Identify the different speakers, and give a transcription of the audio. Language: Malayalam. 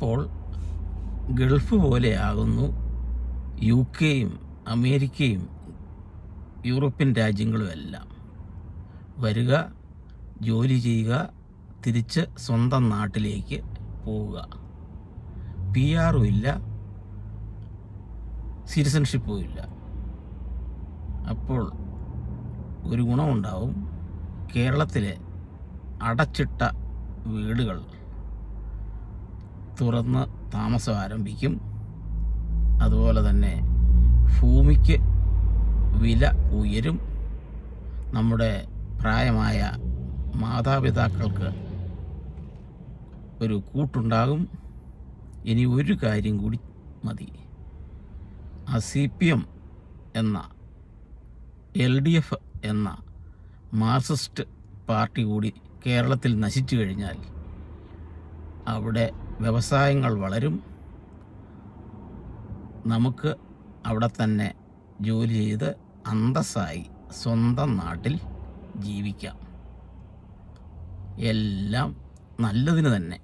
Speaker 1: അപ്പോൾ ഗൾഫ് പോലെയാകുന്നു UK-യും അമേരിക്കയും യൂറോപ്യൻ രാജ്യങ്ങളുമെല്ലാം. വരിക, ജോലി ചെയ്യുക, തിരിച്ച് സ്വന്തം നാട്ടിലേക്ക് പോവുക. PR-ഉം ഇല്ല, സിറ്റിസൺഷിപ്പും ഇല്ല. അപ്പോൾ ഒരു ഗുണമുണ്ടാവും. കേരളത്തിലെ അടച്ചിട്ട വീടുകൾ തുറന്ന് താമസം ആരംഭിക്കും. അതുപോലെ തന്നെ ഭൂമിക്ക് വില ഉയരും. നമ്മുടെ പ്രായമായ മാതാപിതാക്കൾക്ക് ഒരു കൂട്ടുണ്ടാകും. ഇനി ഒരു കാര്യം കൂടി മതി. ആ CPM എന്ന LDF എന്ന മാർക്സിസ്റ്റ് പാർട്ടി കൂടി കേരളത്തിൽ നശിച്ചു കഴിഞ്ഞാൽ അവിടെ വ്യവസായങ്ങൾ വളരും. നമുക്ക് അവിടെ തന്നെ ജോലി ചെയ്ത് അന്തസ്സായി സ്വന്തം നാട്ടിൽ ജീവിക്കാം. എല്ലാം നല്ലതിന് തന്നെ.